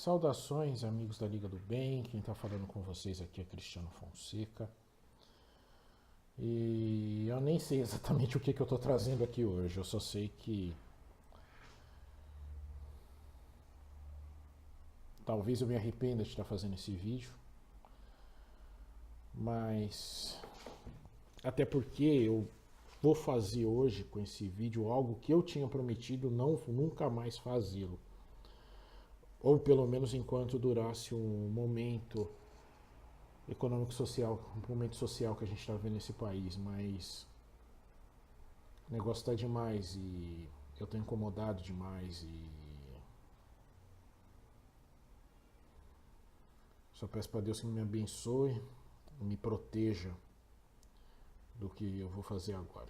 Saudações, amigos da Liga do Bem. Quem está falando com vocês aqui é Cristiano Fonseca. E eu nem sei exatamente o que eu estou trazendo aqui hoje. Eu só sei que talvez eu me arrependa de estar fazendo esse vídeo. Mas até porque eu vou fazer hoje com esse vídeo algo que eu tinha prometido nunca mais fazê-lo. Ou pelo menos enquanto durasse um momento econômico-social, um momento social que a gente está vendo nesse país, mas o negócio está demais e eu estou incomodado demais e só peço para Deus que me abençoe, me proteja do que eu vou fazer agora.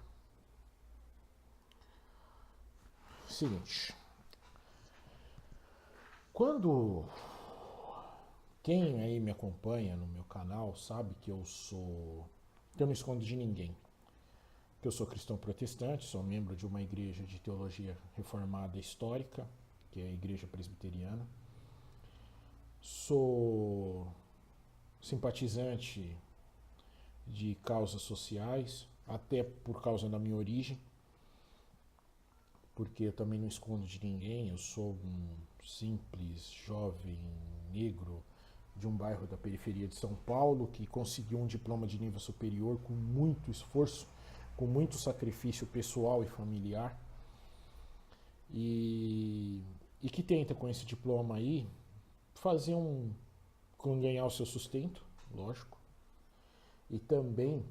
Seguinte, quando quem aí me acompanha no meu canal sabe que eu não escondo de ninguém. Que eu sou cristão protestante, sou membro de uma igreja de teologia reformada histórica, que é a Igreja Presbiteriana. Sou simpatizante de causas sociais, até por causa da minha origem, porque eu também não escondo de ninguém. Eu sou um simples jovem negro de um bairro da periferia de São Paulo que conseguiu um diploma de nível superior com muito esforço, com muito sacrifício pessoal e familiar, e que tenta com esse diploma aí fazer ganhar o seu sustento, lógico, e também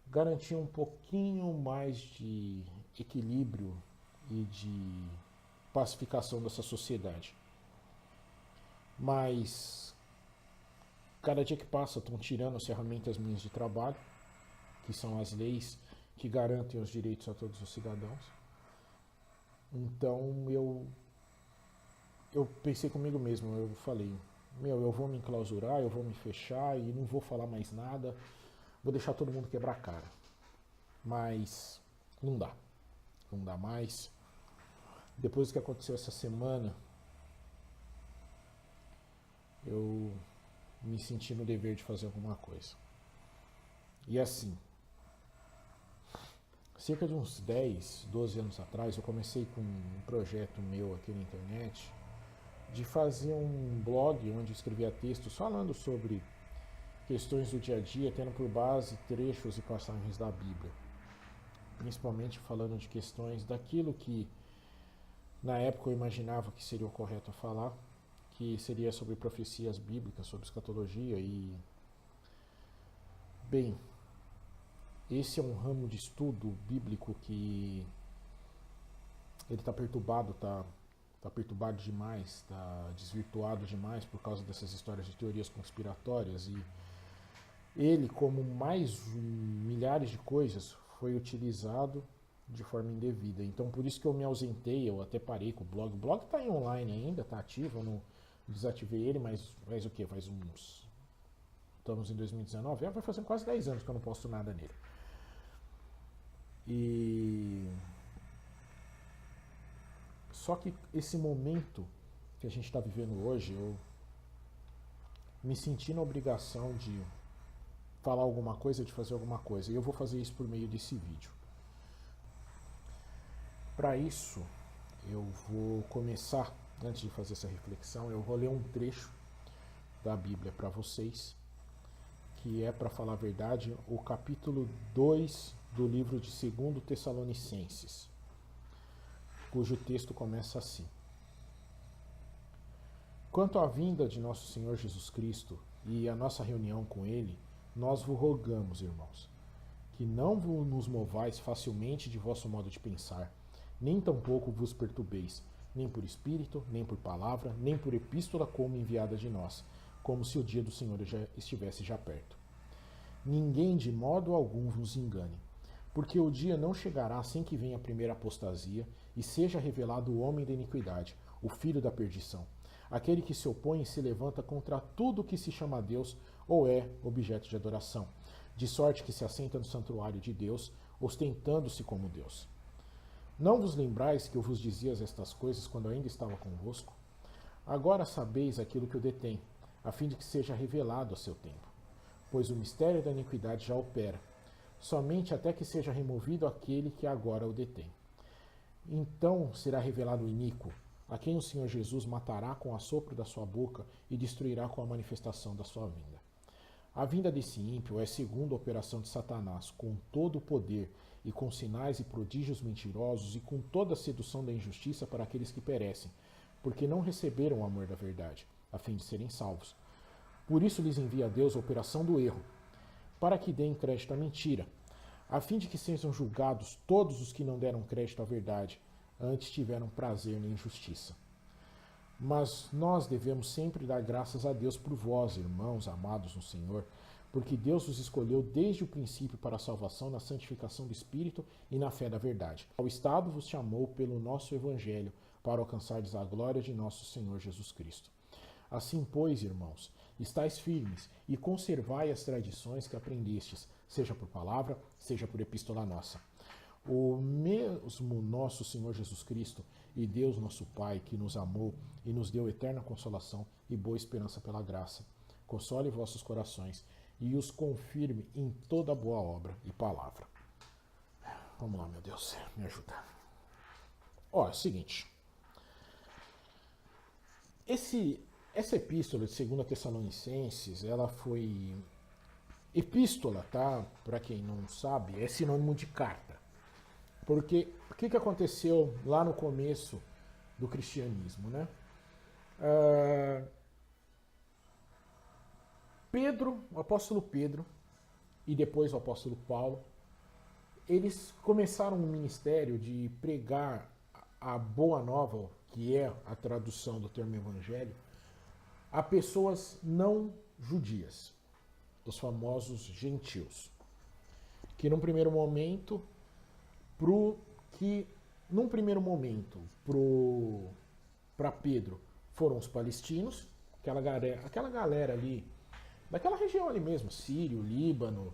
garantir um pouquinho mais de equilíbrio e de pacificação dessa sociedade. Mas cada dia que passa estão tirando as ferramentas minhas de trabalho, que são as leis que garantem os direitos a todos os cidadãos. Então eu pensei comigo mesmo, eu falei, eu vou me enclausurar, eu vou me fechar e não vou falar mais nada, vou deixar todo mundo quebrar a cara. Mas não dá mais. Depois do que aconteceu essa semana, eu me senti no dever de fazer alguma coisa. E assim, cerca de uns 10, 12 anos atrás, eu comecei com um projeto meu aqui na internet de fazer um blog onde eu escrevia textos falando sobre questões do dia a dia, tendo por base trechos e passagens da Bíblia. Principalmente falando de questões daquilo que na época eu imaginava que seria o correto a falar, que seria sobre profecias bíblicas, sobre escatologia e... Bem, esse é um ramo de estudo bíblico que ele está perturbado, tá perturbado demais, está desvirtuado demais por causa dessas histórias de teorias conspiratórias, e ele, como mais milhares de coisas, foi utilizado de forma indevida. Então por isso que eu me ausentei, eu até parei com o blog. O blog está em online ainda, está ativo, eu não desativei ele, mas faz o quê? Estamos em 2019, vai fazer quase 10 anos que eu não posto nada nele. E só que esse momento que a gente está vivendo hoje, eu me senti na obrigação de falar alguma coisa, de fazer alguma coisa, e eu vou fazer isso por meio desse vídeo. Para isso, eu vou começar, antes de fazer essa reflexão, eu vou ler um trecho da Bíblia para vocês, que é, para falar a verdade, o capítulo 2 do livro de 2 Tessalonicenses, cujo texto começa assim: Quanto à vinda de nosso Senhor Jesus Cristo e a nossa reunião com Ele, nós vos rogamos, irmãos, que não nos movais facilmente de vosso modo de pensar, nem tampouco vos perturbeis, nem por espírito, nem por palavra, nem por epístola como enviada de nós, como se o dia do Senhor já estivesse já perto. Ninguém de modo algum vos engane, porque o dia não chegará sem que venha a primeira apostasia e seja revelado o homem da iniquidade, o filho da perdição, aquele que se opõe e se levanta contra tudo que se chama Deus ou é objeto de adoração, de sorte que se assenta no santuário de Deus, ostentando-se como Deus. Não vos lembrais que eu vos dizia estas coisas quando ainda estava convosco? Agora sabeis aquilo que o detém, a fim de que seja revelado a seu tempo. Pois o mistério da iniquidade já opera, somente até que seja removido aquele que agora o detém. Então será revelado o iníquo, a quem o Senhor Jesus matará com o assopro da sua boca e destruirá com a manifestação da sua vinda. A vinda desse ímpio é segundo a operação de Satanás, com todo o poder e com sinais e prodígios mentirosos e com toda a sedução da injustiça para aqueles que perecem, porque não receberam o amor da verdade, a fim de serem salvos. Por isso lhes envia Deus a operação do erro, para que deem crédito à mentira, a fim de que sejam julgados todos os que não deram crédito à verdade, antes tiveram prazer na injustiça. Mas nós devemos sempre dar graças a Deus por vós, irmãos amados no Senhor, porque Deus os escolheu desde o princípio para a salvação na santificação do Espírito e na fé da verdade. Ao Estado vos chamou pelo nosso Evangelho, para alcançardes a glória de nosso Senhor Jesus Cristo. Assim, pois, irmãos, estais firmes e conservai as tradições que aprendestes, seja por palavra, seja por epístola nossa. O mesmo nosso Senhor Jesus Cristo e Deus nosso Pai, que nos amou e nos deu eterna consolação e boa esperança pela graça, console vossos corações e os confirme em toda boa obra e palavra. Vamos lá, meu Deus, me ajuda. Ó, é o seguinte. Essa epístola de 2 Tessalonicenses, ela foi... Epístola, tá? Para quem não sabe, é sinônimo de carta. Porque o que aconteceu lá no começo do cristianismo, né? Pedro, o apóstolo Pedro, e depois o apóstolo Paulo, eles começaram um ministério de pregar a boa nova, que é a tradução do termo evangelho, a pessoas não judias, os famosos gentios, que num primeiro momento para Pedro foram os palestinos, aquela galera ali, daquela região ali mesmo, Sírio, Líbano,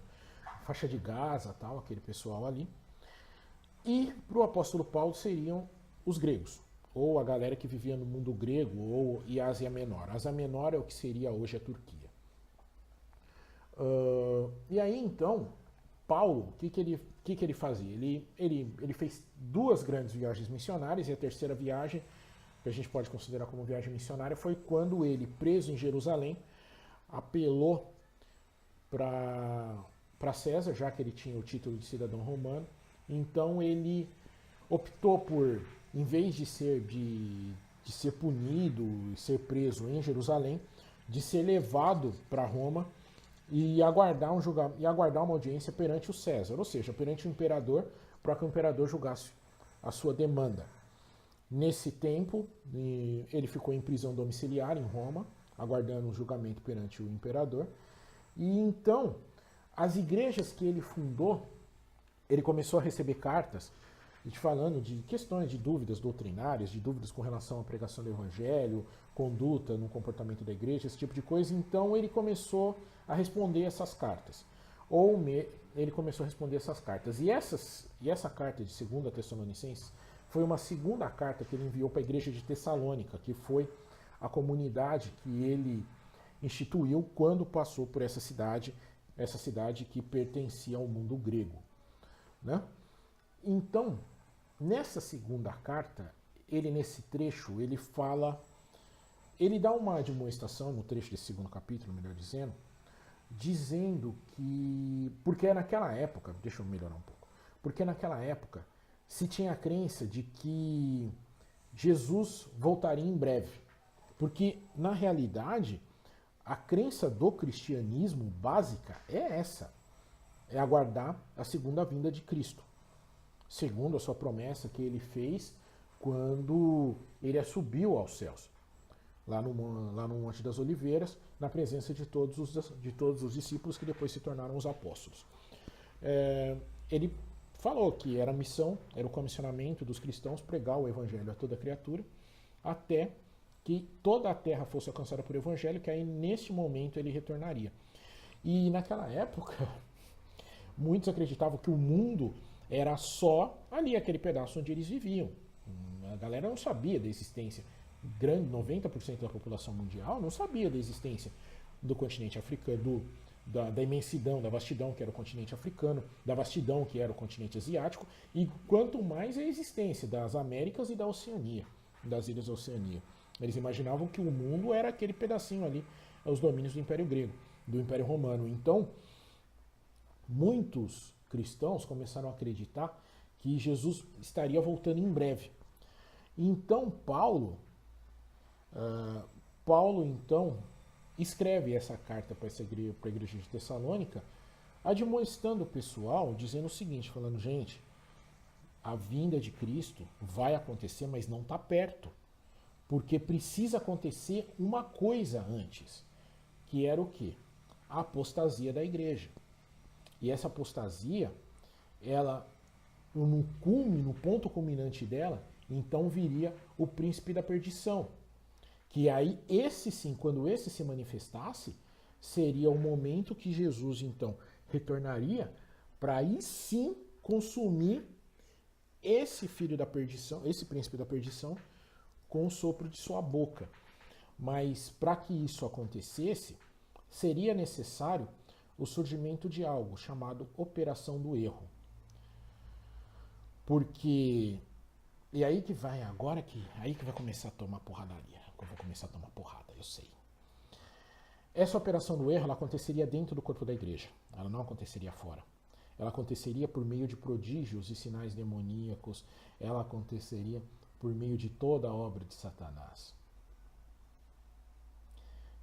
faixa de Gaza, tal, aquele pessoal ali. E para o apóstolo Paulo seriam os gregos, ou a galera que vivia no mundo grego e Ásia Menor. Ásia Menor é o que seria hoje a Turquia. E aí então, Paulo, o que ele fazia? Ele fez 2 grandes viagens missionárias, e a terceira viagem, que a gente pode considerar como viagem missionária, foi quando ele, preso em Jerusalém, apelou para César, já que ele tinha o título de cidadão romano. Então ele optou por, em vez de ser punido e ser preso em Jerusalém, de ser levado para Roma e aguardar uma audiência perante o César, ou seja, perante o imperador, para que o imperador julgasse a sua demanda. Nesse tempo, ele ficou em prisão domiciliar em Roma, aguardando o julgamento perante o imperador. E então, as igrejas que ele fundou, ele começou a receber cartas falando de questões de dúvidas doutrinárias, de dúvidas com relação à pregação do evangelho, conduta no comportamento da igreja, esse tipo de coisa. Então ele começou a responder essas cartas. Ele começou a responder essas cartas. E essa carta de 2 Tessalonicenses foi uma segunda carta que ele enviou para a igreja de Tessalônica, que foi a comunidade que ele instituiu quando passou por essa cidade que pertencia ao mundo grego, né? Então, nessa segunda carta, nesse trecho, ele dá uma demonstração no trecho desse segundo capítulo, melhor dizendo que, porque naquela época, deixa eu melhorar um pouco, porque naquela época se tinha a crença de que Jesus voltaria em breve, porque na realidade a crença do cristianismo básica é essa, é aguardar a segunda vinda de Cristo, segundo a sua promessa que ele fez quando ele subiu aos céus, lá no Monte das Oliveiras, na presença de todos os discípulos que depois se tornaram os apóstolos. Ele falou que era a missão, era o comissionamento dos cristãos pregar o evangelho a toda criatura, até que toda a terra fosse alcançada por evangelho, que aí neste momento ele retornaria. E naquela época, muitos acreditavam que o mundo era só ali, aquele pedaço onde eles viviam. A galera não sabia da existência grande 90% da população mundial não sabia da existência do continente africano, da imensidão, da vastidão que era o continente africano, da vastidão que era o continente asiático, e quanto mais a existência das Américas e da Oceania, das ilhas da Oceania. Eles imaginavam que o mundo era aquele pedacinho ali, os domínios do Império Grego, do Império Romano. Então, muitos cristãos começaram a acreditar que Jesus estaria voltando em breve. Então, Paulo então escreve essa carta para a igreja de Tessalônica, admoestando o pessoal, dizendo o seguinte, falando, gente, a vinda de Cristo vai acontecer, mas não está perto, porque precisa acontecer uma coisa antes, que era o quê? A apostasia da igreja. E essa apostasia, ela, no ponto culminante dela, então viria o príncipe da perdição. Que aí, esse sim, quando esse se manifestasse, seria o momento que Jesus, então, retornaria para aí sim consumir esse filho da perdição, esse príncipe da perdição, com o sopro de sua boca. Mas para que isso acontecesse, seria necessário o surgimento de algo chamado Operação do Erro. Porque, e aí que vai, aí que vai começar a tomar porradaria. Eu vou começar a tomar porrada, eu sei. Essa operação do erro, ela aconteceria dentro do corpo da igreja. Ela não aconteceria fora. Ela aconteceria por meio de prodígios e sinais demoníacos. Ela aconteceria por meio de toda a obra de Satanás.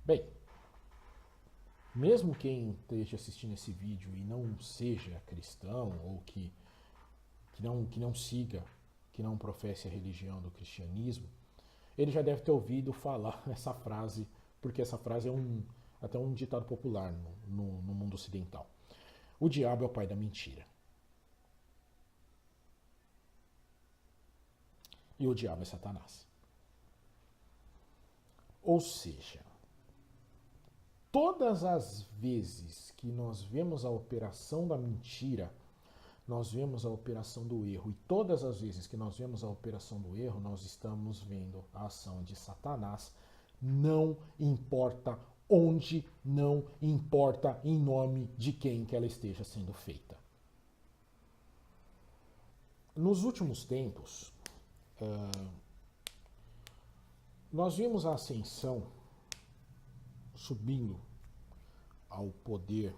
Bem, mesmo quem esteja assistindo esse vídeo e não seja cristão, ou que não siga, que não professe a religião do cristianismo, ele já deve ter ouvido falar essa frase, porque essa frase é até um ditado popular no mundo ocidental. O diabo é o pai da mentira. E o diabo é Satanás. Ou seja, todas as vezes que nós vemos a operação da mentira, nós vemos a operação do erro. E todas as vezes que nós vemos a operação do erro, nós estamos vendo a ação de Satanás. Não importa onde, não importa em nome de quem que ela esteja sendo feita. Nos últimos tempos, nós vimos a ascensão subindo ao poder.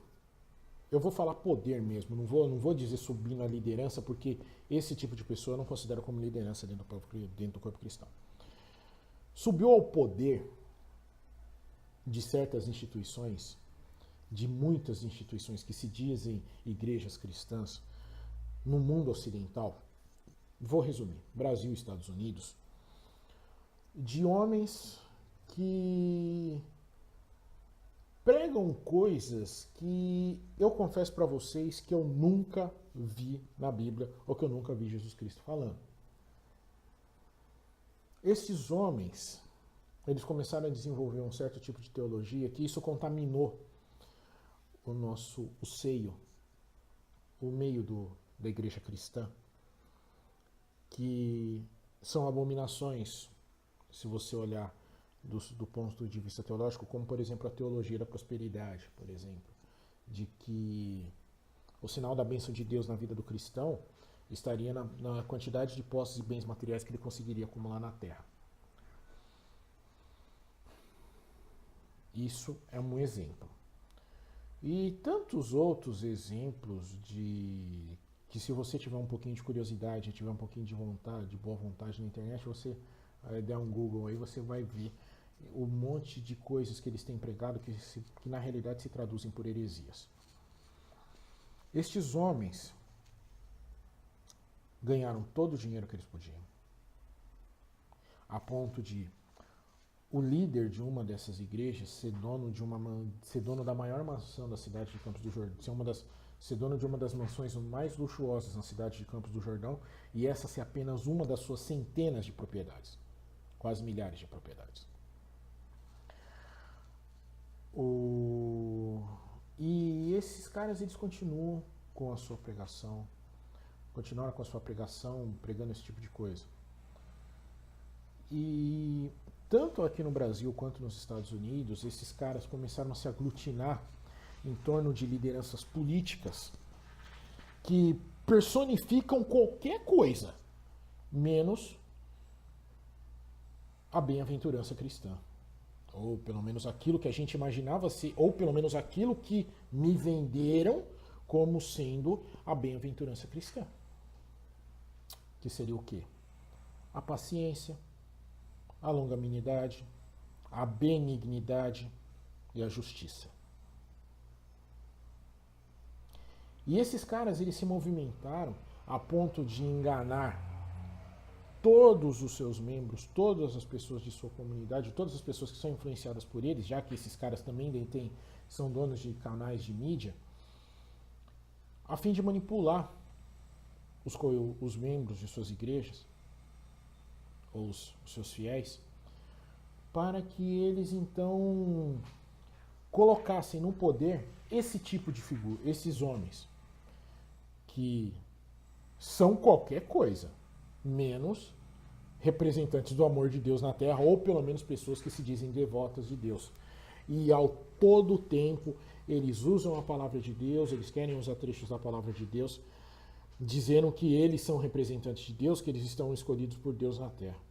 Eu vou falar poder mesmo, não vou dizer subir na liderança, porque esse tipo de pessoa eu não considero como liderança dentro do corpo cristão. Subiu ao poder de certas instituições, de muitas instituições que se dizem igrejas cristãs, no mundo ocidental, vou resumir, Brasil e Estados Unidos, de homens que pregam coisas que eu confesso para vocês que eu nunca vi na Bíblia ou que eu nunca vi Jesus Cristo falando. Esses homens, eles começaram a desenvolver um certo tipo de teologia que isso contaminou o seio, o meio da igreja cristã, que são abominações, se você olhar do ponto de vista teológico, como, por exemplo, a teologia da prosperidade, por exemplo, de que o sinal da bênção de Deus na vida do cristão estaria na quantidade de posses e bens materiais que ele conseguiria acumular na terra. Isso é um exemplo. E tantos outros exemplos que se você tiver um pouquinho de curiosidade, tiver um pouquinho de vontade, de boa vontade na internet, você der um Google aí, você vai ver um monte de coisas que eles têm pregado que na realidade se traduzem por heresias. Estes homens ganharam todo o dinheiro que eles podiam, a ponto de o líder de uma dessas igrejas ser dono da maior mansão da cidade de Campos do Jordão, ser dono de uma das mansões mais luxuosas na cidade de Campos do Jordão, e essa ser apenas uma das suas centenas de propriedades, quase milhares de propriedades. E esses caras, eles continuam com a sua pregação, continuaram com a sua pregação, pregando esse tipo de coisa. E tanto aqui no Brasil quanto nos Estados Unidos, esses caras começaram a se aglutinar em torno de lideranças políticas que personificam qualquer coisa, menos a bem-aventurança cristã. Ou pelo menos aquilo que a gente imaginava ser, ou pelo menos aquilo que me venderam como sendo a bem-aventurança cristã. Que seria o quê? A paciência, a longanimidade, a benignidade e a justiça. E esses caras, eles se movimentaram a ponto de enganar todos os seus membros, todas as pessoas de sua comunidade, todas as pessoas que são influenciadas por eles, já que esses caras também são donos de canais de mídia, a fim de manipular os membros de suas igrejas, ou os seus fiéis, para que eles então colocassem no poder esse tipo de figura, esses homens, que são qualquer coisa, menos representantes do amor de Deus na terra, ou pelo menos pessoas que se dizem devotas de Deus. E ao todo tempo eles usam a palavra de Deus, eles querem usar trechos da palavra de Deus, dizendo que eles são representantes de Deus, que eles estão escolhidos por Deus na terra.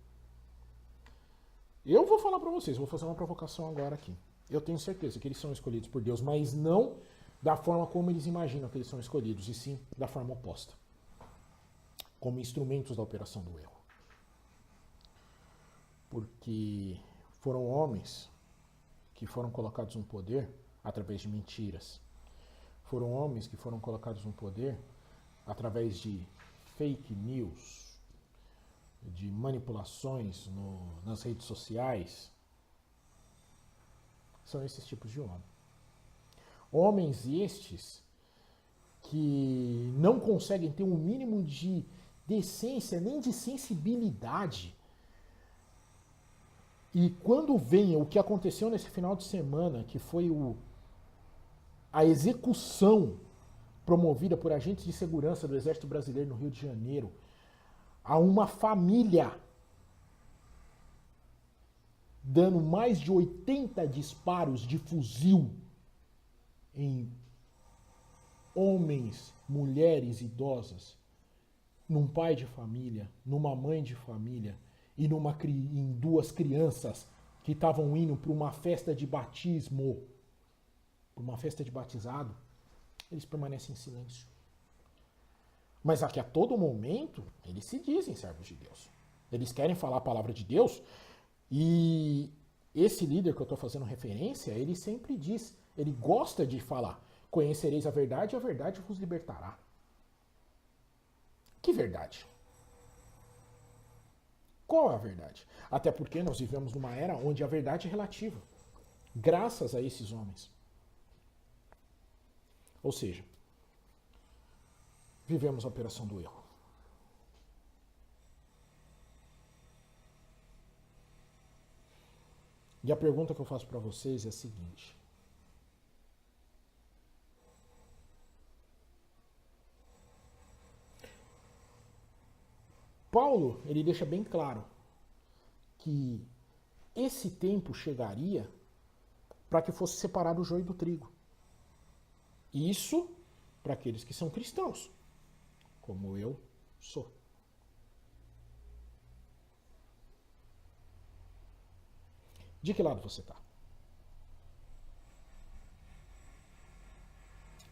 Eu vou falar para vocês, vou fazer uma provocação agora aqui. Eu tenho certeza que eles são escolhidos por Deus, mas não da forma como eles imaginam que eles são escolhidos, e sim da forma oposta, como instrumentos da operação do erro. Porque foram homens que foram colocados no poder através de mentiras. Foram homens que foram colocados no poder através de fake news, de manipulações nas redes sociais. São esses tipos de homens. Homens estes que não conseguem ter um mínimo de decência, nem de sensibilidade. E quando vem o que aconteceu nesse final de semana, que foi a execução promovida por agentes de segurança do Exército Brasileiro no Rio de Janeiro, a uma família, dando mais de 80 disparos de fuzil em homens, mulheres idosas, num pai de família, numa mãe de família e em duas crianças que estavam indo para uma festa de batismo, para uma festa de batizado, eles permanecem em silêncio. Mas aqui a todo momento, eles se dizem servos de Deus. Eles querem falar a palavra de Deus, e esse líder que eu estou fazendo referência, ele sempre diz, ele gosta de falar: conhecereis a verdade e a verdade vos libertará. Que verdade? Qual é a verdade? Até porque nós vivemos numa era onde a verdade é relativa, graças a esses homens. Ou seja, vivemos a operação do erro. E a pergunta que eu faço para vocês é a seguinte: Paulo, ele deixa bem claro que esse tempo chegaria para que fosse separado o joio do trigo. Isso para aqueles que são cristãos, como eu sou. De que lado você está?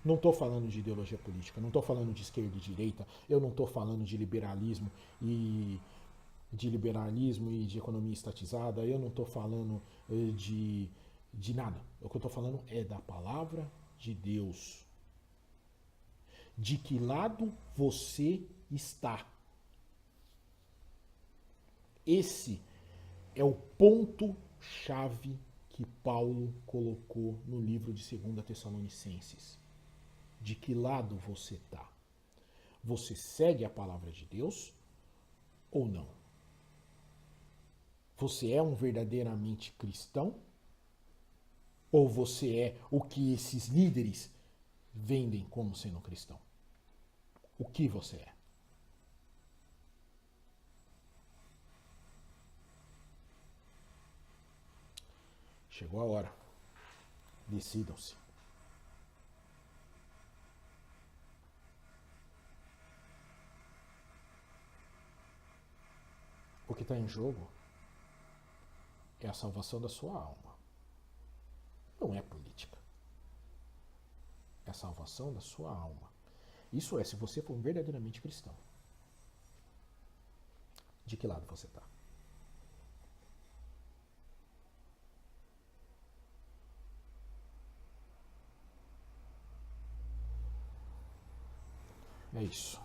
Não estou falando de ideologia política, não estou falando de esquerda e direita, eu não estou falando de liberalismo e de economia estatizada, eu não estou falando de nada. O que eu estou falando é da palavra de Deus. De que lado você está? Esse é o ponto-chave que Paulo colocou no livro de 2 Tessalonicenses. De que lado você está? Você segue a palavra de Deus ou não? Você é um verdadeiramente cristão? Ou você é o que esses líderes vendem como sendo cristão? O que você é? Chegou a hora. Decidam-se. O que está em jogo é a salvação da sua alma. Não é política. É a salvação da sua alma. Isso é, se você for verdadeiramente cristão. De que lado você está? É isso.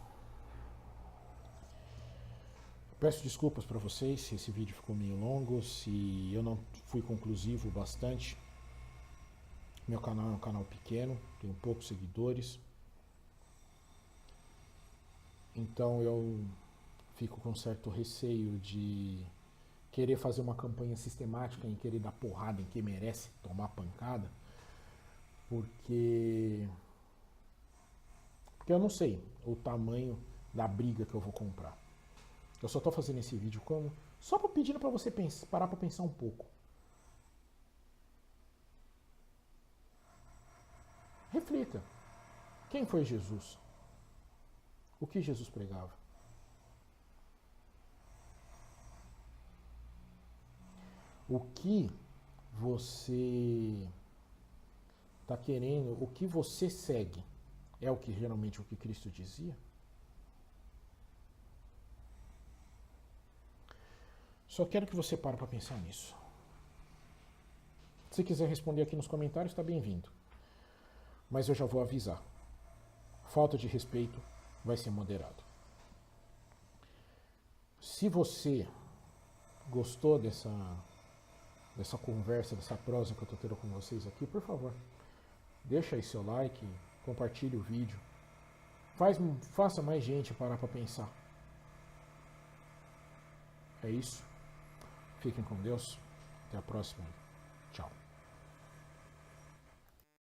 Peço desculpas para vocês se esse vídeo ficou meio longo, se eu não fui conclusivo bastante. Meu canal é um canal pequeno, tenho poucos seguidores. Então eu fico com certo receio de querer fazer uma campanha sistemática em querer dar porrada em quem merece tomar pancada, porque eu não sei o tamanho da briga que eu vou comprar. Eu só estou fazendo esse vídeo só pedindo para você parar para pensar um pouco. Reflita. Quem foi Jesus? O que Jesus pregava? O que você está querendo, o que você segue, é o que geralmente o que Cristo dizia? Só quero que você pare para pensar nisso. Se quiser responder aqui nos comentários, está bem-vindo. Mas eu já vou avisar. Falta de respeito vai ser moderado. Se você gostou dessa conversa, dessa prosa que eu estou tendo com vocês aqui, por favor, deixa aí seu like, compartilhe o vídeo. Faça mais gente parar para pensar. É isso. Fiquem com Deus. Até a próxima. Tchau.